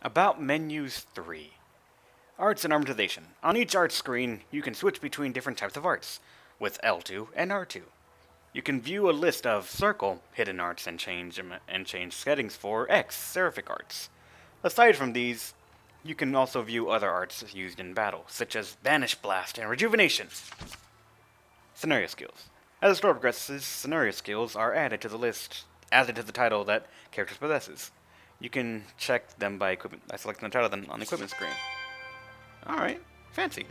About Menus 3. Arts and Armatization. On each art screen, you can switch between different types of arts, with L2 and R2. You can view a list of Circle, Hidden Arts, and change settings for X, Seraphic Arts. Aside from these, you can also view other arts used in battle, such as Banish Blast and Rejuvenation. Scenario skills. As the story progresses, scenario skills are added to the list, added to the title that characters possesses. You can check them by selecting the title on the equipment screen. Alright, fancy.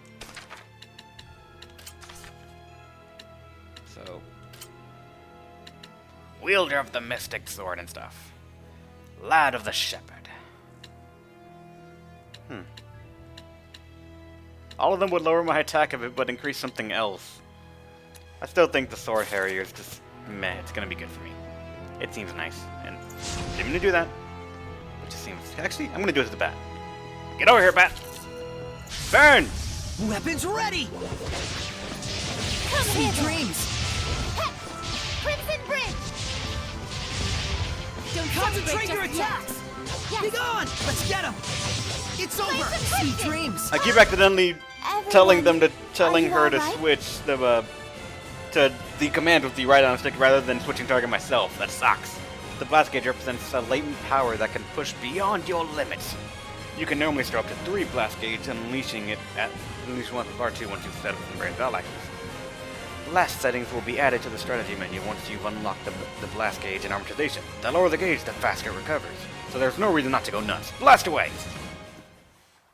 So, wielder of the mystic sword and stuff. Lad of the shepherd. All of them would lower my attack a bit, but increase something else. I still think the sword harrier is just meh. It's gonna be good for me. It seems nice, and didn't mean to do that. It just seems. Actually, I'm gonna do it to the bat. Get over here, bat. Burn! Weapons ready! Come Sweet hither. dreams! Crimson Bridge! Don't concentrate your just yet. attacks! Yes. Be gone! Let's get him! It's over! Crimson Sweet Crimson. dreams! I keep accidentally telling her to alright? switch to the command with the right on stick rather than switching target myself. That sucks. The blast gauge represents a latent power that can push beyond your limits. You can normally store up to 3 blast gauge, unleashing it at least once with R2 once you've set up some brand battle actions. Blast settings will be added to the strategy menu once you've unlocked the blast gauge and armatization. The lower the gauge, the faster it recovers. So there's no reason not to go nuts. Blast away!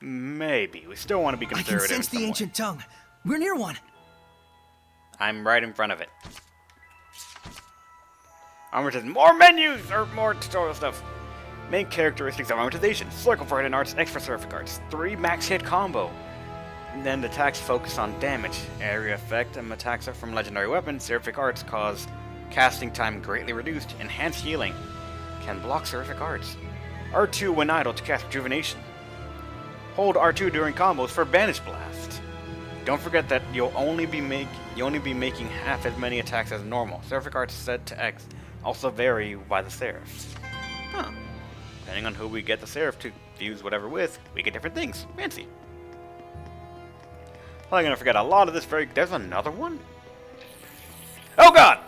Maybe. We still want to be I can conservative. sense the ancient tongue. We're near one. I'm right in front of it. Armatization. More menus! Or more tutorial stuff. Main characteristics of armatization. Circle for hidden arts, X for seraphic arts. 3 max hit combo. And then attacks focus on damage. Area effect and attacks are from legendary weapons. Seraphic arts cause casting time greatly reduced. Enhanced healing. Can block seraphic arts. R2 when idle to cast rejuvenation. Hold R2 during combos for Banish Blast. Don't forget that you'll only be making half as many attacks as normal. Seraphic arts set to X also vary by the seraph. Huh. Depending on who we get the seraph to use whatever with, we get different things. Fancy. I'm gonna forget a lot of this there's another one? Oh god!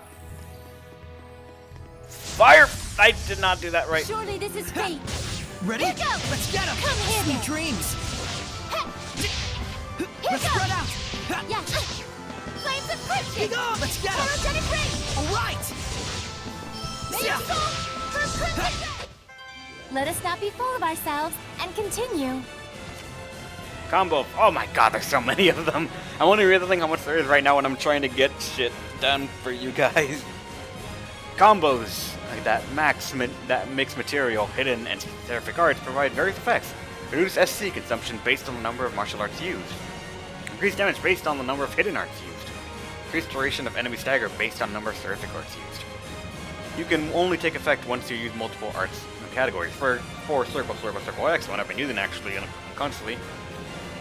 Fire! I did not do that right. Surely this is fate. Ready? Here goes. Let's get him! Come here, Sweet then. dreams! Here Let's goes. spread out! Yes. Flames of Be crimson. gone! Let's get him! Photogenic ray. Alright! May your soul for crimson. Let us not be full of ourselves and continue. Combo. Oh my god, there's so many of them. I'm only realizing how much there is right now when I'm trying to get shit done for you guys. Combos like that mixed material, hidden, and seraphic arts provide various effects. Reduce SC consumption based on the number of martial arts used. Increase damage based on the number of hidden arts used. Increase duration of enemy stagger based on number of seraphic arts used. You can only take effect once you use multiple arts categories. For circle X, one I've been using actually unconsciously.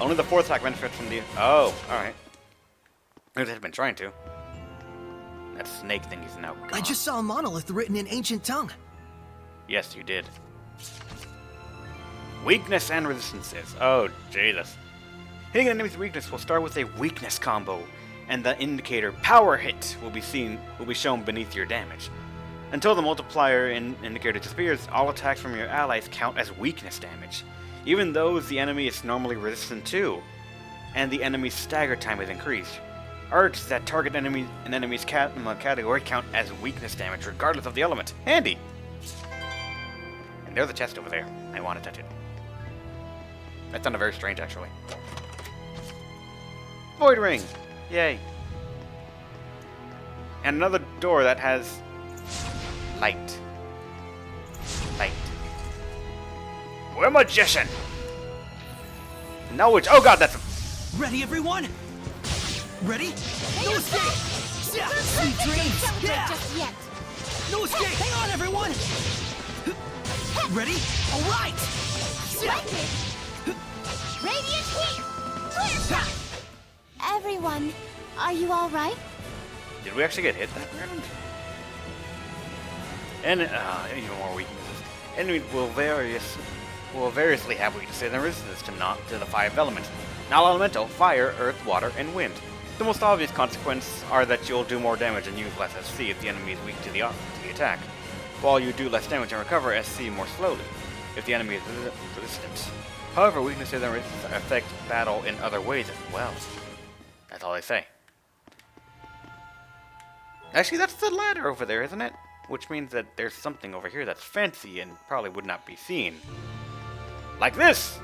Only the 4th attack benefits from the. Oh, alright. I've been trying to. That snake thing is now gone. I just saw a monolith written in ancient tongue. Yes, you did. Weakness and resistances. Oh, Jesus. Hitting an enemy's weakness will start with a weakness combo, and the indicator power hit will be shown beneath your damage. Until the multiplier indicator disappears, all attacks from your allies count as weakness damage, even those the enemy is normally resistant to, and the enemy's stagger time is increased. Arts that target an enemy's category count as weakness damage regardless of the element. Handy! And there's a chest over there. I want to touch it. That sounded very strange, actually. Void Ring! Yay. And another door that has light. Light. We're a magician! No, oh god, that's a... Ready, everyone? Ready? No escape! Yeah, sweet Don't dreams! celebrate Yeah! just yet. No escape! Hang on, everyone! Ready? Alright! Lightning. Radiant heat. Clear shot. Everyone, are you all right? Did we actually get hit that round? And, even more weaknesses. Enemies will will variously have weaknesses and resistance to the 5 elements. Non-elemental, fire, earth, water, and wind. The most obvious consequences are that you'll do more damage and use less SC if the enemy is weak to the attack, while you do less damage and recover SC more slowly if the enemy is resistant. However, weaknesses and resistances affect battle in other ways as well. That's all they say. Actually, that's the ladder over there, isn't it? Which means that there's something over here that's fancy and probably would not be seen. Like this!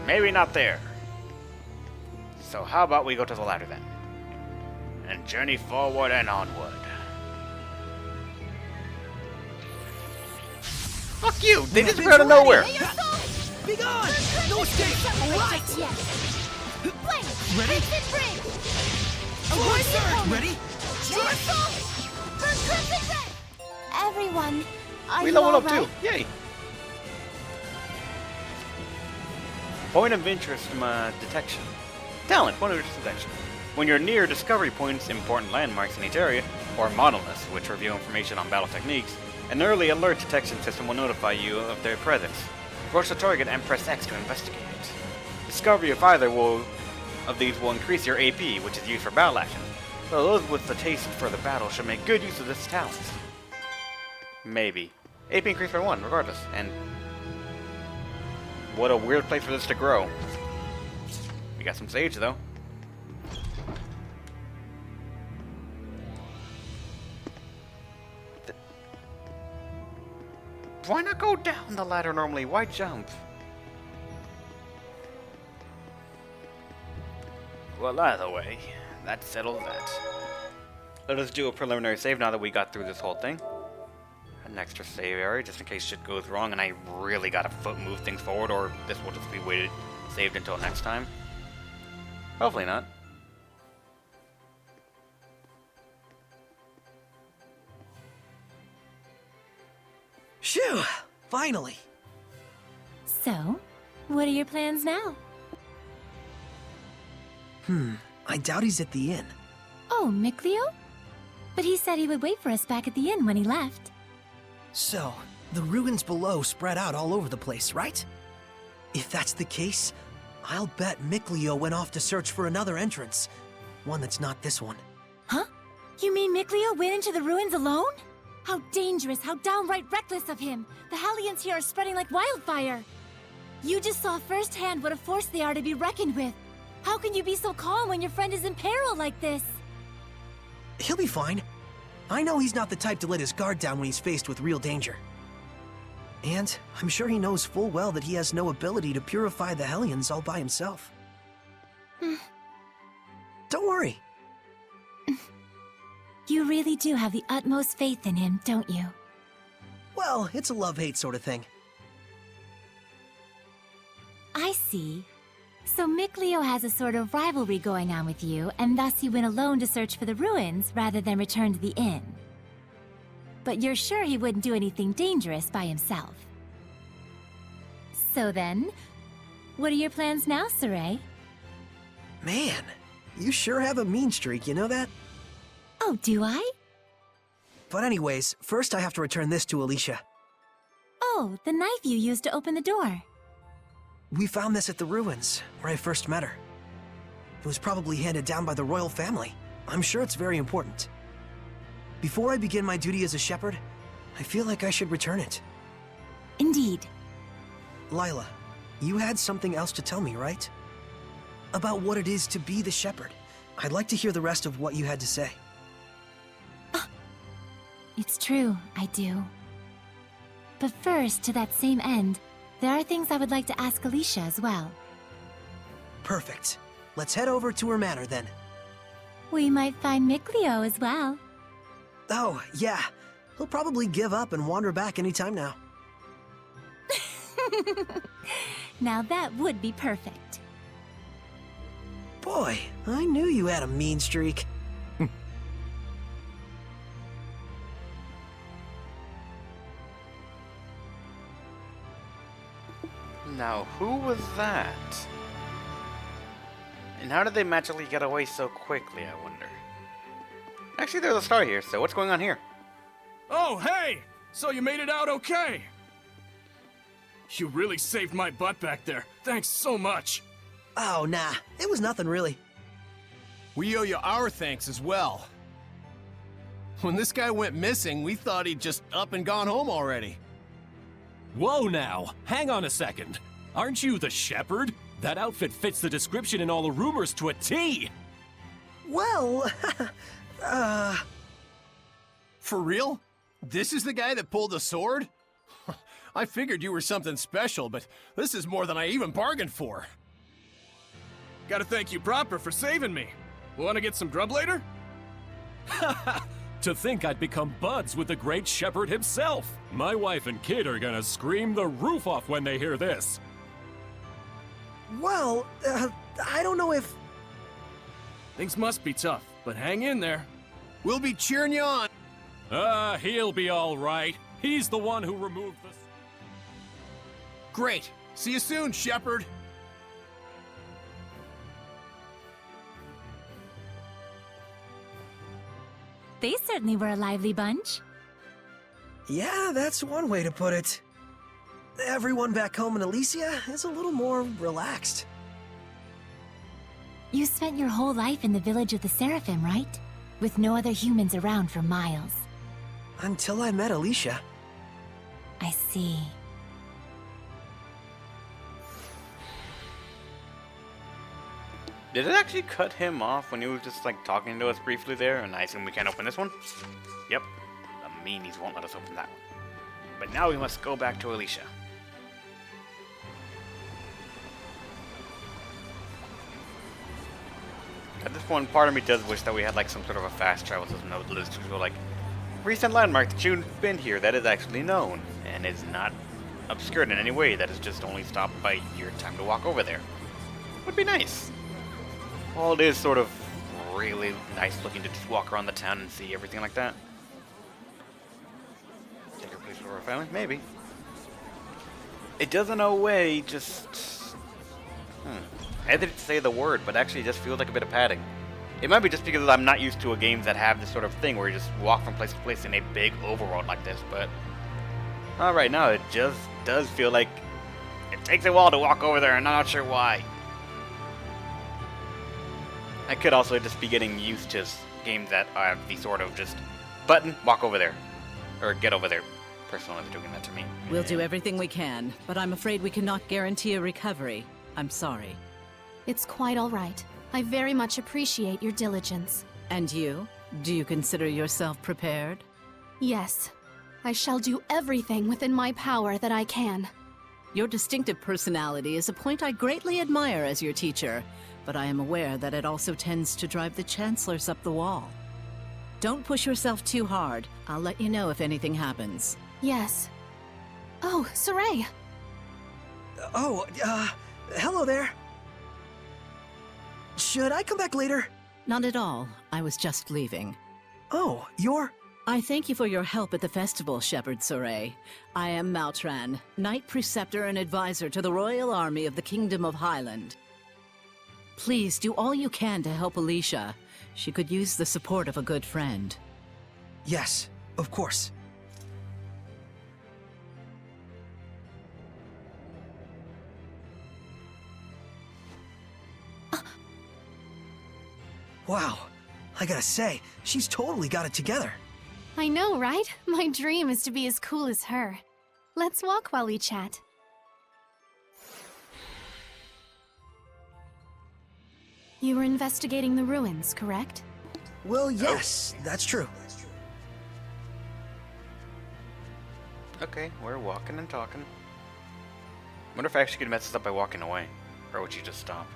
Maybe not there. So how about we go to the ladder then? And journey forward and onward. Fuck you! They just appeared out of nowhere! Be gone! No escape! Right! Ready? Forward surge! Ready? Everyone, are We you leveled all up too! right? Yay! Point of interest detection. Talent, point of interest detection. When you're near discovery points, important landmarks in each area, or monoliths, which reveal information on battle techniques, an early alert detection system will notify you of their presence. Approach the target and press X to investigate it. Discovery of either of these will increase your AP, which is used for battle actions. So those with the taste for the battle should make good use of this talent. Maybe. AP increased by 1, regardless, and what a weird place for this to grow. We got some sage, though. Why not go down the ladder normally? Why jump? Well, either way, that settles that. Let us do a preliminary save now that we got through this whole thing. An extra save area just in case shit goes wrong and I really gotta move things forward, or this will just be saved until next time. Hopefully not. Phew! Finally! So, what are your plans now? I doubt he's at the inn. Oh, Mikleo? But he said he would wait for us back at the inn when he left. So, the ruins below spread out all over the place, right? If that's the case, I'll bet Mikleo went off to search for another entrance. One that's not this one. Huh? You mean Mikleo went into the ruins alone? How dangerous, how downright reckless of him! The Hellions here are spreading like wildfire! You just saw firsthand what a force they are to be reckoned with. How can you be so calm when your friend is in peril like this? He'll be fine. I know he's not the type to let his guard down when he's faced with real danger. And I'm sure he knows full well that he has no ability to purify the Hellions all by himself. Don't worry. You really do have the utmost faith in him, don't you? Well, it's a love-hate sort of thing. I see. So Mikleo has a sort of rivalry going on with you, and thus you went alone to search for the ruins rather than return to the inn. But you're sure he wouldn't do anything dangerous by himself. So then, what are your plans now, Saray? Man, you sure have a mean streak, you know that? Oh, do I? But anyways, first I have to return this to Alisha. Oh, the knife you used to open the door. We found this at the ruins, where I first met her. It was probably handed down by the royal family. I'm sure it's very important. Before I begin my duty as a shepherd, I feel like I should return it. Indeed. Lila, you had something else to tell me, right? About what it is to be the shepherd. I'd like to hear the rest of what you had to say. It's true, I do. But first, to that same end, there are things I would like to ask Alisha as well. Perfect. Let's head over to her manor then. We might find Mikleo as well. Oh, yeah. He'll probably give up and wander back anytime now. Now that would be perfect. Boy, I knew you had a mean streak. Now, who was that? And how did they magically get away so quickly, I wonder? Actually, there's a star here, so what's going on here? Oh, hey! So you made it out okay? You really saved my butt back there. Thanks so much. Oh, nah. It was nothing really. We owe you our thanks as well. When this guy went missing, we thought he'd just up and gone home already. Whoa now, hang on a second. Aren't you the shepherd? That outfit fits the description in all the rumors to a T! Well, For real? This is the guy that pulled the sword? I figured you were something special, but this is more than I even bargained for. Gotta thank you proper for saving me. Wanna get some grub later? To think I'd become buds with the great shepherd himself! My wife and kid are gonna scream the roof off when they hear this! well, I don't know if... Things must be tough, but hang in there. We'll be cheering you on. He'll be alright. He's the one who removed the... Great. See you soon, shepherd. They certainly were a lively bunch. Yeah, that's one way to put it. Everyone back home in Alisha is a little more relaxed. You spent your whole life in the village of the Seraphim, right? With no other humans around for miles. Until I met Alisha. I see. Did it actually cut him off when he was just like talking to us briefly there? And I assume we can't open this one? Yep. The meanies won't let us open that one. But now we must go back to Alisha. At this point, part of me does wish that we had like some sort of a fast travel system that would list to go like recent landmark that you've been here that is actually known and is not obscured in any way, that is just only stopped by your time to walk over there. Would be nice. Well, it is sort of really nice looking to just walk around the town and see everything like that. Take a place for our family? Maybe. It does in a way just... I hesitate to say the word, but actually it just feels like a bit of padding. It might be just because I'm not used to games that have this sort of thing where you just walk from place to place in a big overworld like this, but... right now, it just does feel like it takes a while to walk over there, and I'm not sure why. I could also just be getting used to games that are the sort of just button, walk over there. Or get over there. Personally, it's doing that to me. We'll do everything we can, but I'm afraid we cannot guarantee a recovery. I'm sorry. It's quite all right. I very much appreciate your diligence. And you? Do you consider yourself prepared? Yes. I shall do everything within my power that I can. Your distinctive personality is a point I greatly admire as your teacher, but I am aware that it also tends to drive the chancellors up the wall. Don't push yourself too hard. I'll let you know if anything happens. Yes. Oh, Saray! Oh, hello there. Should I come back later? Not at all. I was just leaving. Oh, you're... I thank you for your help at the festival, Shepherd Soray. I am Mautran, Knight Preceptor and Advisor to the Royal Army of the Kingdom of Highland. Please do all you can to help Alisha. She could use the support of a good friend. Yes, of course. Wow, I gotta say, she's totally got it together. I know, right? My dream is to be as cool as her. Let's walk while we chat. You were investigating the ruins, correct? Well, yes, that's true. Okay, we're walking and talking. Wonder if I actually could mess this up by walking away. Or would you just stop?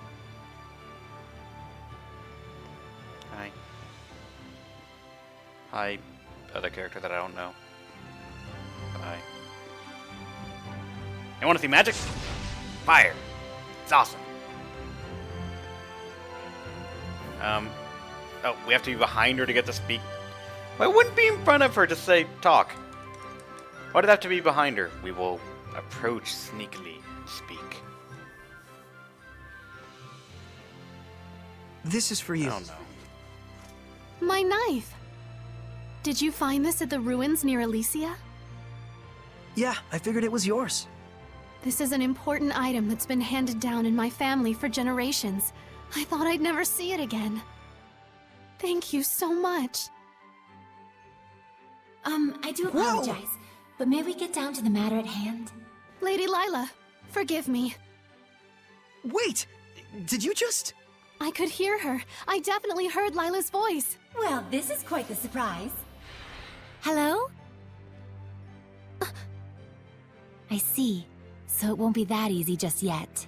Hi. Hi, other character that I don't know. Hi. You wanna see magic? Fire! It's awesome. Oh, we have to be behind her to get to speak. Well, I wouldn't be in front of her to say talk. Why did I have to be behind her? We will approach sneakily and speak. This is for you. I don't know. My knife! Did you find this at the ruins near Alisha? Yeah, I figured it was yours. This is an important item that's been handed down in my family for generations. I thought I'd never see it again. Thank you so much. I do apologize, but may we get down to the matter at hand? Lady Lila, forgive me. Wait! Did you just... I could hear her. I definitely heard Lila's voice. Well, this is quite the surprise. Hello? I see. So it won't be that easy just yet.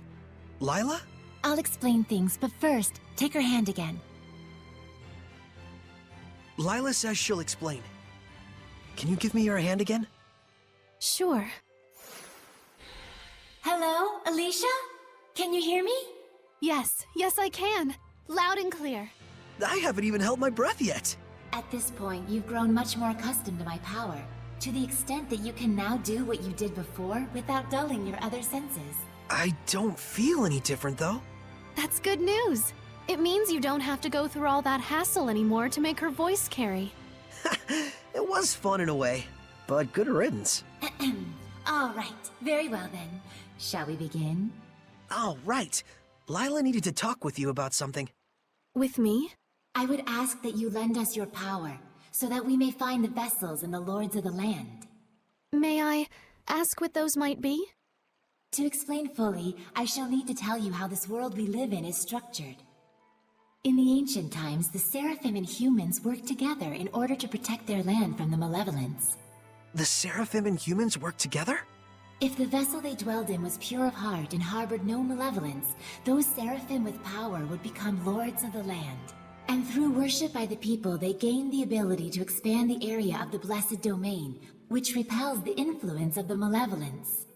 Lila? I'll explain things, but first, take her hand again. Lila says she'll explain. Can you give me your hand again? Sure. Hello, Alisha? Can you hear me? Yes, I can. Loud and clear. I haven't even held my breath yet. At this point, you've grown much more accustomed to my power, to the extent that you can now do what you did before without dulling your other senses. I don't feel any different, though. That's good news. It means you don't have to go through all that hassle anymore to make her voice carry. It was fun in a way, but good riddance. All right, very well then. Shall we begin? Oh, right. Lila needed to talk with you about something. With me? I would ask that you lend us your power, so that we may find the vessels and the lords of the land. May I ask what those might be? To explain fully, I shall need to tell you how this world we live in is structured. In the ancient times, the Seraphim and humans worked together in order to protect their land from the malevolence. The Seraphim and humans work together? If the vessel they dwelled in was pure of heart and harbored no malevolence, those Seraphim with power would become lords of the land. And through worship by the people, they gained the ability to expand the area of the Blessed Domain, which repels the influence of the malevolence.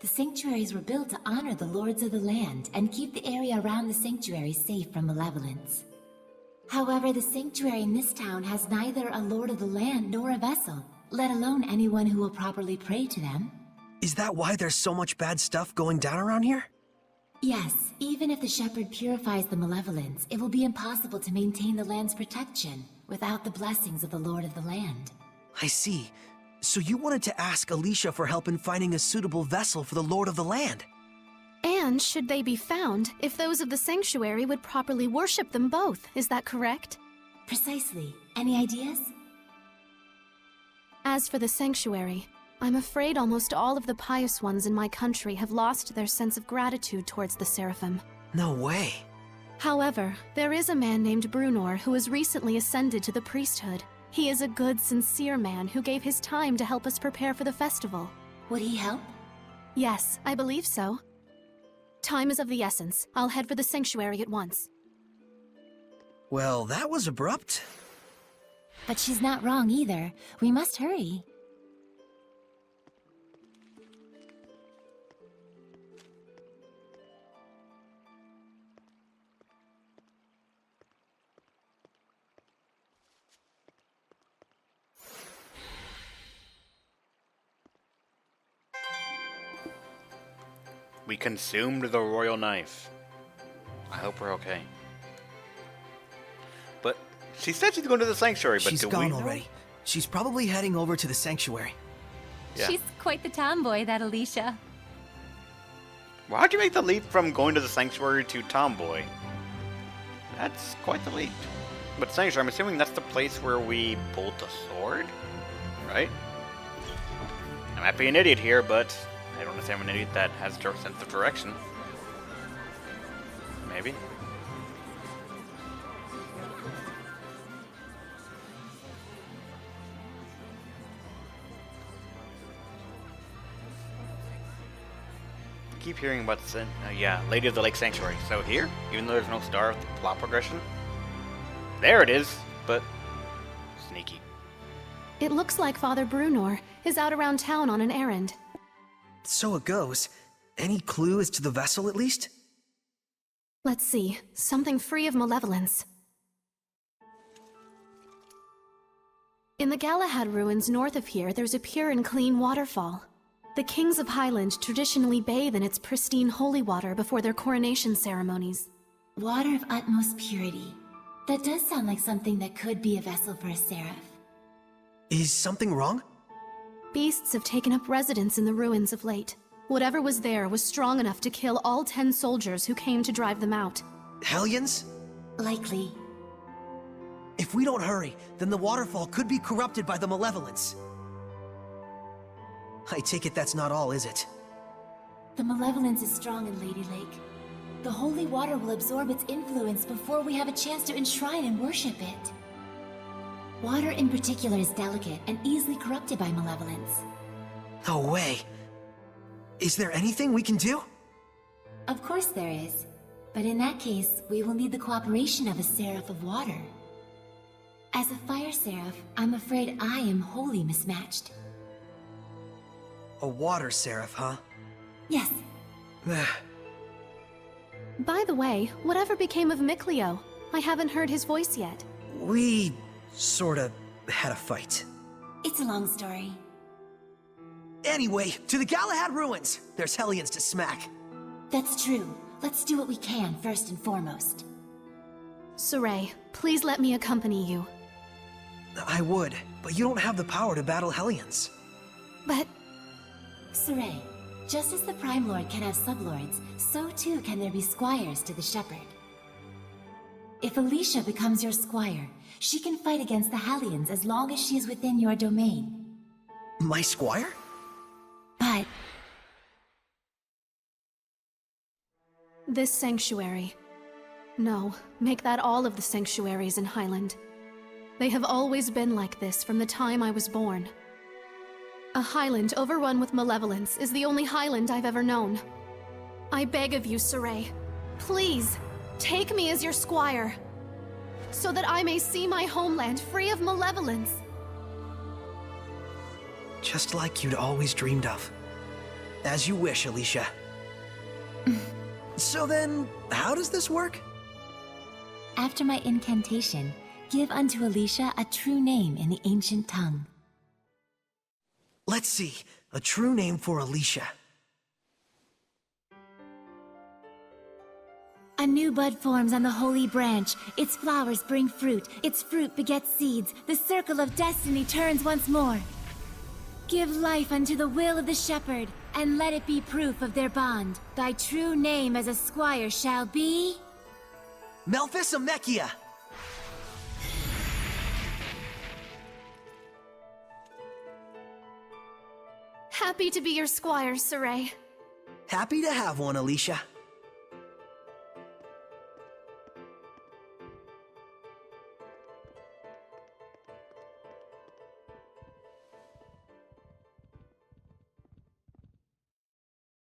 The sanctuaries were built to honor the lords of the land and keep the area around the sanctuary safe from malevolence. However, the sanctuary in this town has neither a lord of the land nor a vessel, let alone anyone who will properly pray to them. Is that why there's so much bad stuff going down around here? Yes, even if the shepherd purifies the malevolence, it will be impossible to maintain the land's protection without the blessings of the lord of the land. I see. So you wanted to ask Alisha for help in finding a suitable vessel for the Lord of the Land. And should they be found, if those of the sanctuary would properly worship them both, is that correct? Precisely. Any ideas? As for the sanctuary, I'm afraid almost all of the pious ones in my country have lost their sense of gratitude towards the Seraphim. No way. However, there is a man named Brunor who has recently ascended to the priesthood. He is a good, sincere man who gave his time to help us prepare for the festival. Would he help? Yes, I believe so. Time is of the essence. I'll head for the sanctuary at once. Well, that was abrupt. But she's not wrong either. We must hurry. We consumed the royal knife. I hope we're okay. But she said she's going to the sanctuary, but She's do we gone know? already. She's probably heading over to the sanctuary. Yeah. She's quite the tomboy, that Alisha. Well, how'd you make the leap from going to the sanctuary to tomboy? That's quite the leap. But sanctuary, I'm assuming that's the place where we pulled the sword? Right? I might be an idiot here, but I don't understand an idiot that has a sense of direction. Maybe. I keep hearing about yeah, Lady of the Lake Sanctuary. So here, even though there's no star of the plot progression, there it is, but sneaky. It looks like Father Brunor is out around town on an errand. So it goes. Any clue as to the vessel, at least? Let's see, something free of malevolence. In the Galahad ruins north of here, there's a pure and clean waterfall. The kings of Highland traditionally bathe in its pristine holy water before their coronation ceremonies. Water of utmost purity. That does sound like something that could be a vessel for a seraph. Is something wrong? Beasts have taken up residence in the ruins of late. Whatever was there was strong enough to kill all 10 soldiers who came to drive them out. Hellions? Likely. If we don't hurry, then the waterfall could be corrupted by the malevolence. I take it that's not all, is it? The malevolence is strong in Lady Lake. The holy water will absorb its influence before we have a chance to enshrine and worship it. Water in particular is delicate and easily corrupted by malevolence. No way. Is there anything we can do? Of course there is. But in that case, we will need the cooperation of a Seraph of Water. As a Fire Seraph, I'm afraid I am wholly mismatched. A water seraph, huh? Yes, By the way, whatever became of Mikleo? I haven't heard his voice yet. we sorta had a fight. it's a long story. Anyway, to the Galahad ruins! There's Hellions to smack. That's true. Let's do what we can first and foremost. Saray, please let me accompany you. I would, but you don't have the power to battle Hellions. But Saray, just as the Prime Lord can have sublords, so too can there be squires to the Shepherd. If Alisha becomes your squire, she can fight against the Hellions as long as she is within your domain. My squire? But this sanctuary. No, make that all of the sanctuaries in Highland. They have always been like this from the time I was born. A Highland overrun with malevolence is the only Highland I've ever known. I beg of you, Saray, please, take me as your squire, so that I may see my homeland free of malevolence. Just like you'd always dreamed of. As you wish, Alisha. So then, how does this work? after my incantation, give unto Alisha a true name in the ancient tongue. Let's see. A true name for Alisha. A new bud forms on the holy branch. Its flowers bring fruit. Its fruit begets seeds. The circle of destiny turns once more. Give life unto the will of the shepherd, and let it be proof of their bond. Thy true name as a squire shall be... Melphisamechia! Happy to be your squire, Saray. Happy to have one, Alisha.